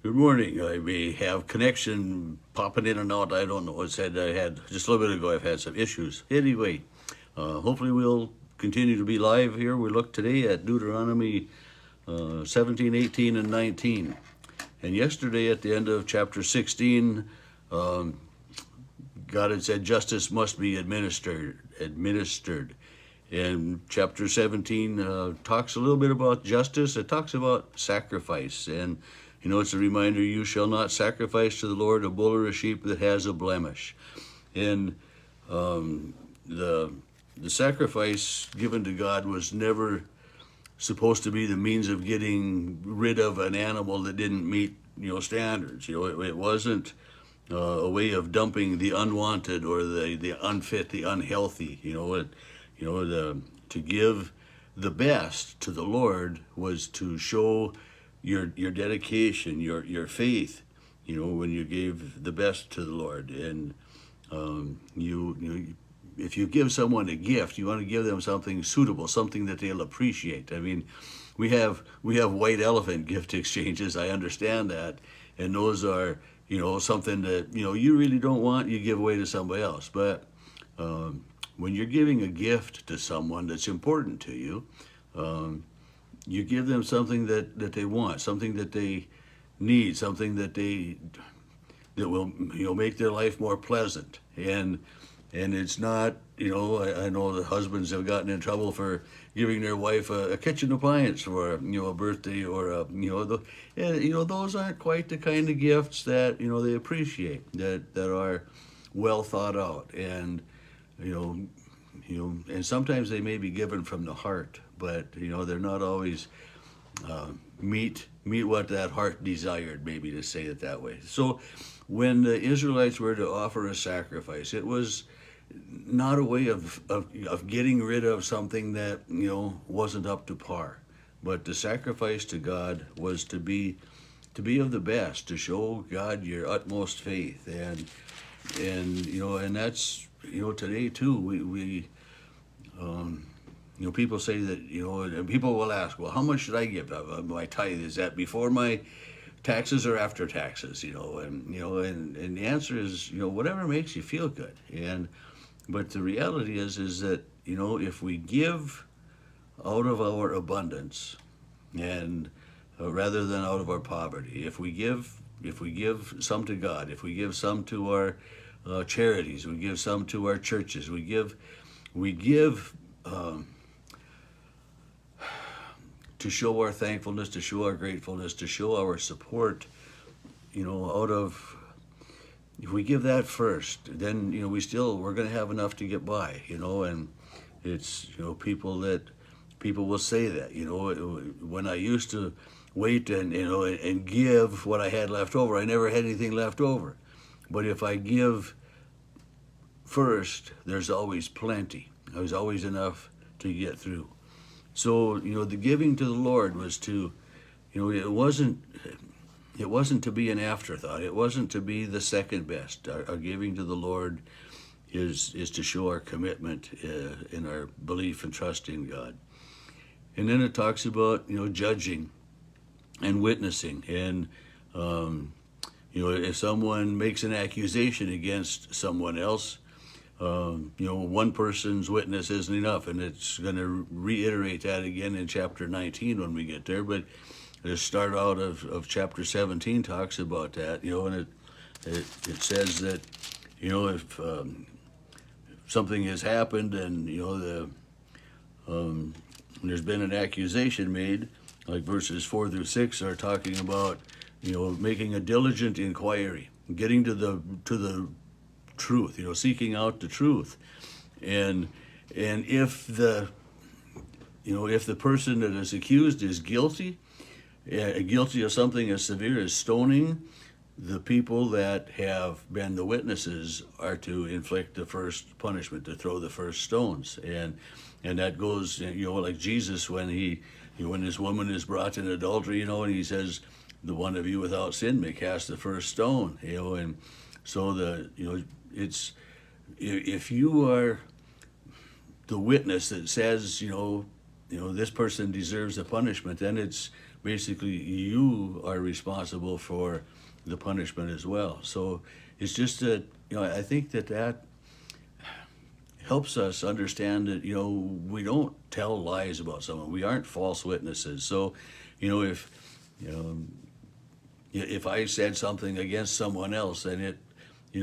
Good morning. I may have connection popping in and out. I don't know. I said I had just a little bit ago. I've had some issues. Anyway, hopefully we'll continue to be live here. We look today at Deuteronomy 17, 18, and 19. And yesterday at the end of chapter 16, God had said justice must be administered. And chapter 17 talks a little bit about justice. It talks about sacrifice. And it's a reminder, you shall not sacrifice to the Lord a bull or a sheep that has a blemish. And the sacrifice given to God was never supposed to be the means of getting rid of an animal that didn't meet standards. It wasn't a way of dumping the unwanted or the unfit, the unhealthy. To give the best to the Lord was to show your dedication, your faith, when you gave the best to the Lord. And if you give someone a gift, you want to give them something suitable, something that they'll appreciate. I mean, we have white elephant gift exchanges. I understand that, and those are something that you really don't want, you give away to somebody else. But when you're giving a gift to someone that's important to you, you give them something that they want, something that they need, something that will make their life more pleasant. And it's not, I know the husbands have gotten in trouble for giving their wife a kitchen appliance for a birthday or those aren't quite the kind of gifts that they appreciate, that are well thought out. And and sometimes they may be given from the heart, but they're not always meet what that heart desired, maybe, to say it that way. So when the Israelites were to offer a sacrifice, it was not a way of getting rid of something that wasn't up to par, but the sacrifice to God was to be of the best, to show God your utmost faith. And that's today too. We people say that, and people will ask, well, how much should I give of my tithe? Is that before my taxes or after taxes? And the answer is, whatever makes you feel good. But the reality is that, if we give out of our abundance, and rather than out of our poverty, if we give some to God, if we give some to our charities, we give some to our churches, we give to show our thankfulness, to show our gratefulness, to show our support, if we give that first, then we're going to have enough to get by, and it's people will say that when I used to wait and give what I had left over, I never had anything left over. But if I give first, there's always plenty. There's always enough to get through. So the giving to the Lord was to, it wasn't to be an afterthought. It wasn't to be the second best. Our giving to the Lord is to show our commitment in our belief and trust in God. And then it talks about judging and witnessing. And if someone makes an accusation against someone else, one person's witness isn't enough, and it's going to reiterate that again in chapter 19 when we get there. But the start out of chapter 17 talks about that, and it says that if something has happened and there's been an accusation made, like verses 4 through 6 are talking about making a diligent inquiry, getting to the truth, seeking out the truth. And if the person that is accused is guilty of something as severe as stoning, the people that have been the witnesses are to inflict the first punishment, to throw the first stones. And that goes, like Jesus when when this woman is brought in adultery, and he says, the one of you without sin may cast the first stone, and so it's, if you are the witness that says, this person deserves a punishment, then it's basically you are responsible for the punishment as well. So it's just that, I think that helps us understand that, we don't tell lies about someone. We aren't false witnesses. So, if you know if I said something against someone else and it, you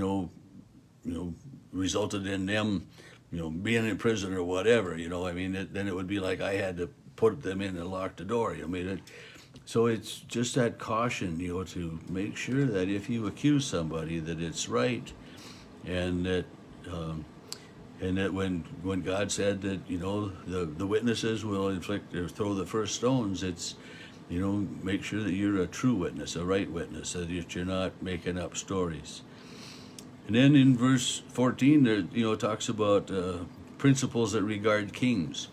know, resulted in them, being in prison or whatever, then it would be like I had to put them in and lock the door. So it's just that caution, to make sure that if you accuse somebody, that it's right, and that when God said that the witnesses will inflict or throw the first stones, it's make sure that you're a true witness, a right witness, so that you're not making up stories. And then in verse 14, there it talks about principles that regard kings.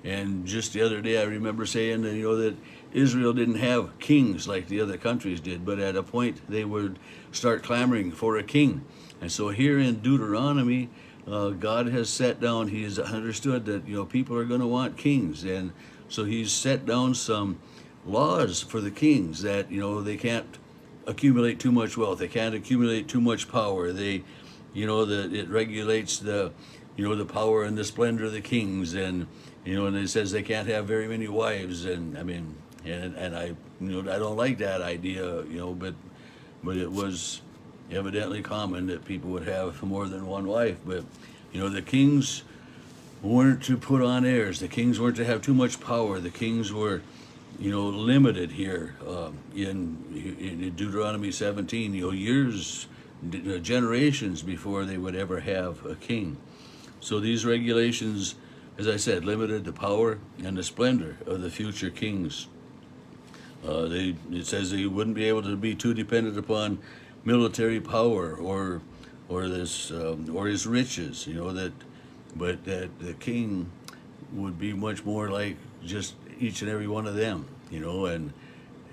And just the other day, I remember saying that that Israel didn't have kings like the other countries did, but at a point they would start clamoring for a king. And so here in Deuteronomy, God has set down. He has understood that people are going to want kings, and so He's set down some laws for the kings that they can't accumulate too much wealth, they can't accumulate too much power. They that it regulates the the power and the splendor of the kings, and and it says they can't have very many wives. And and I I don't like that idea, but it was evidently common that people would have more than one wife. But the kings weren't to put on heirs. The kings weren't to have too much power. The kings were limited here in Deuteronomy 17, years, generations before they would ever have a king. So these regulations, as I said, limited the power and the splendor of the future kings. It says they wouldn't be able to be too dependent upon military power or his riches, but that the king would be much more like just each and every one of them, and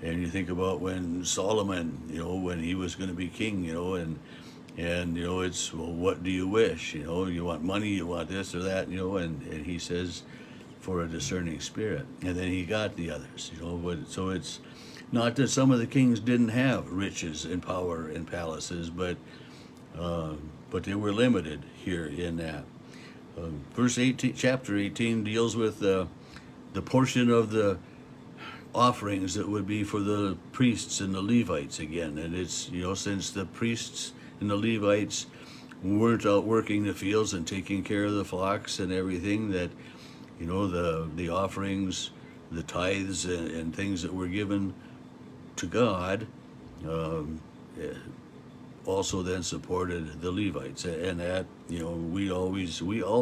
you think about when Solomon, when he was going to be king, and it's, well, what do you wish? You want money, you want this or that, and he says, for a discerning spirit, and then he got the others, but so it's not that some of the kings didn't have riches and power and palaces, but they were limited here in that. Verse 18, chapter 18 deals with the portion of the offerings that would be for the priests and the Levites again. And it's, since the priests and the Levites weren't out working the fields and taking care of the flocks and everything, that, the offerings, the tithes and things that were given to God also then supported the Levites. And that, we all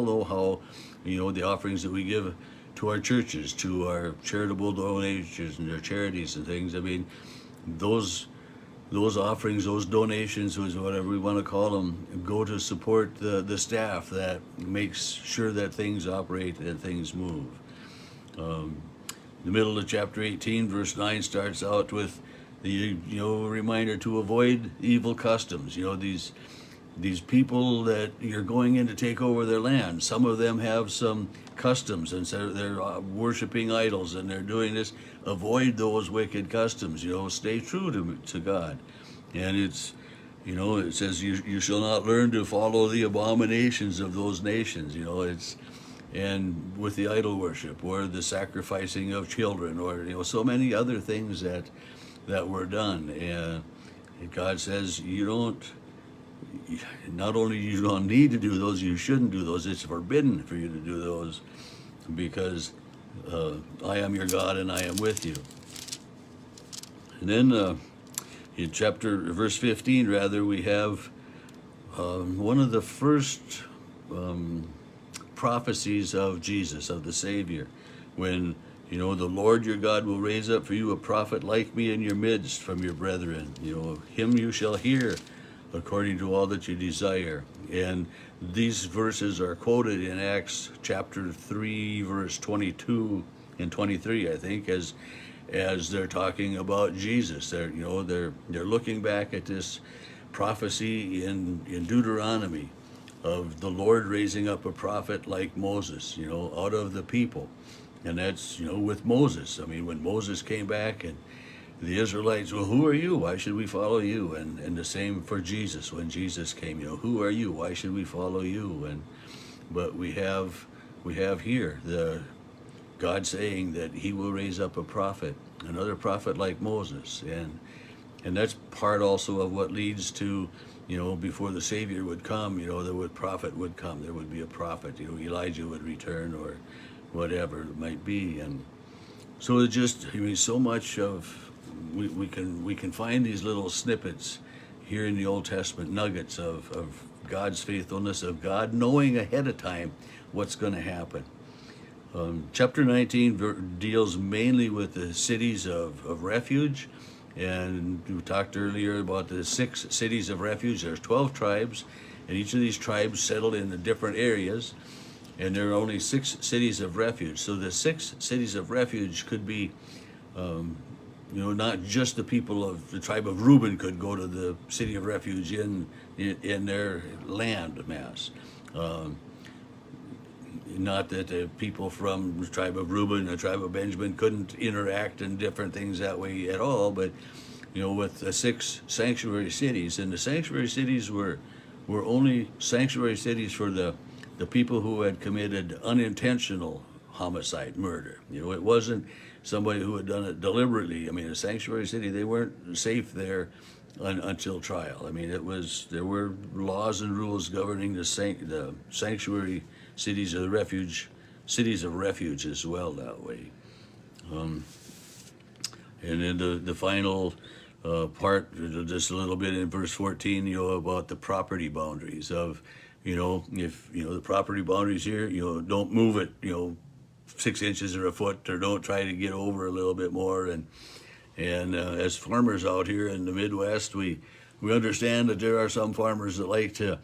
know how, the offerings that we give to our churches, to our charitable donations and our charities and things. Those offerings, those donations, whatever we want to call them, go to support the staff that makes sure that things operate and things move. The middle of chapter 18, verse 9 starts out with the reminder to avoid evil customs. These people that you're going in to take over their land, some of them have some customs, and so they're worshiping idols and they're doing this. Avoid those wicked customs. Stay true to God. And it's it says you shall not learn to follow the abominations of those nations. And with the idol worship or the sacrificing of children, or so many other things that were done. And God says not only you don't need to do those, you shouldn't do those. It's forbidden for you to do those, because I am your God and I am with you. And then in verse 15, we have one of the first prophecies of Jesus, of the Savior, when the Lord your God will raise up for you a prophet like me in your midst from your brethren. Him you shall hear according to all that you desire. And these verses are quoted in Acts chapter 3, verse 22 and 23, I think, as they're talking about Jesus. They're looking back at this prophecy in Deuteronomy of the Lord raising up a prophet like Moses, out of the people. And that's, with Moses. I mean, when Moses came back and the Israelites, well, who are you? Why should we follow you? And the same for Jesus when Jesus came. Who are you? Why should we follow you? But we have here the God saying that He will raise up a prophet, another prophet like Moses, and that's part also of what leads to, before the Savior would come, the prophet would come. There would be a prophet. Elijah would return or whatever it might be, and so it just, so much of we can find these little snippets here in the Old Testament, nuggets of God's faithfulness, of God knowing ahead of time what's going to happen. Chapter 19 deals mainly with the cities of refuge, and we talked earlier about the 6 cities of refuge. There's 12 tribes, and each of these tribes settled in the different areas, and there are only 6 cities of refuge. So the 6 cities of refuge could be, not just the people of the tribe of Reuben could go to the city of refuge in their land mass. Not that the people from the tribe of Reuben and the tribe of Benjamin couldn't interact in different things that way at all, but with the 6 sanctuary cities, and the sanctuary cities were only sanctuary cities for the people who had committed unintentional homicide, murder. It wasn't somebody who had done it deliberately. I mean, a sanctuary city, they weren't safe there until trial. I mean, there were laws and rules governing the sanctuary cities of refuge as well that way. And then the final part, just a little bit in verse 14, about the property boundaries of, if the property boundaries here, don't move it, 6 inches or a foot, or don't try to get over a little bit more. And as farmers out here in the Midwest, we understand that there are some farmers that like to,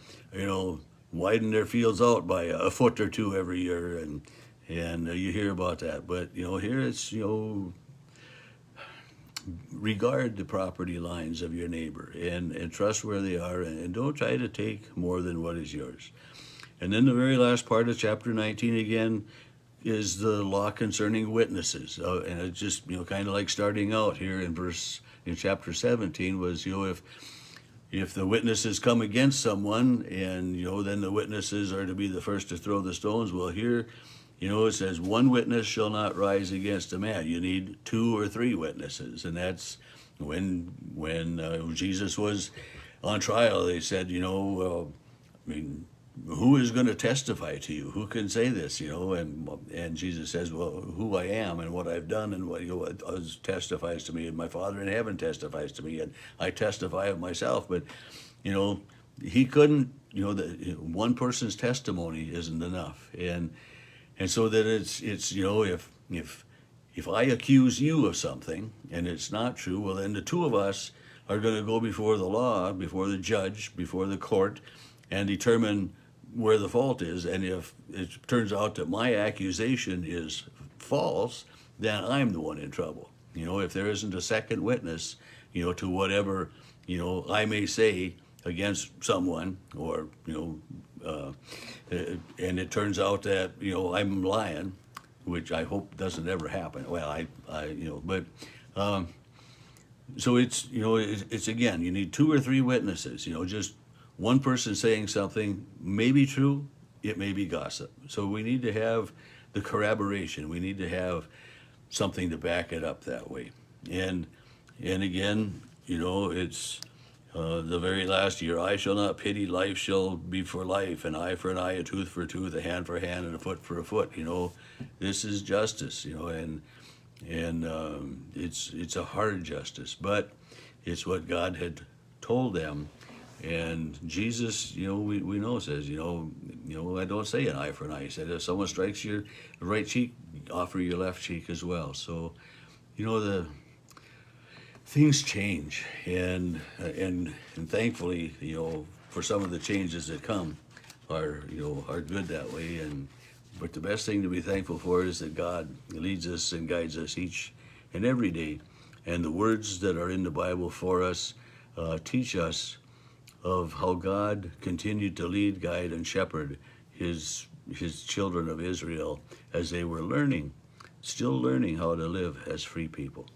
widen their fields out by a foot or 2 every year, and you hear about that. But here it's regard the property lines of your neighbor and trust where they are, and don't try to take more than what is yours. And then the very last part of chapter 19 again is the law concerning witnesses, and it's just kind of like starting out here in chapter 17 was if the witnesses come against someone, and then the witnesses are to be the first to throw the stones. Well, here it says 1 witness shall not rise against a man. You need 2 or 3 witnesses, and that's when Jesus was on trial. They said, who is going to testify to you? Who can say this? And Jesus says, well, who I am and what I've done and what testifies to me, and my Father in heaven testifies to me, and I testify of myself. But he couldn't. One person's testimony isn't enough, and so that it's if I accuse you of something and it's not true, well, then the 2 of us are going to go before the law, before the judge, before the court, and determine where the fault is. And if it turns out that my accusation is false, then I'm the one in trouble. If there isn't a second witness, to whatever, I may say against someone, or, and it turns out that, I'm lying, which I hope doesn't ever happen. Well, but, so it's again, you need 2 or 3 witnesses, just one person saying something may be true, it may be gossip. So we need to have the corroboration. We need to have something to back it up that way. And again, it's the very last year, I shall not pity, life shall be for life, an eye for an eye, a tooth for a tooth, a hand for a hand, and a foot for a foot. This is justice, and it's a hard justice, but it's what God had told them. And Jesus, we know says, I don't say an eye for an eye. He said, if someone strikes your right cheek, offer your left cheek as well. So, the things change, and thankfully, for some of the changes that come are good that way. But the best thing to be thankful for is that God leads us and guides us each and every day, and the words that are in the Bible for us teach us of how God continued to lead, guide, and shepherd his children of Israel as they were learning still learning how to live as free people.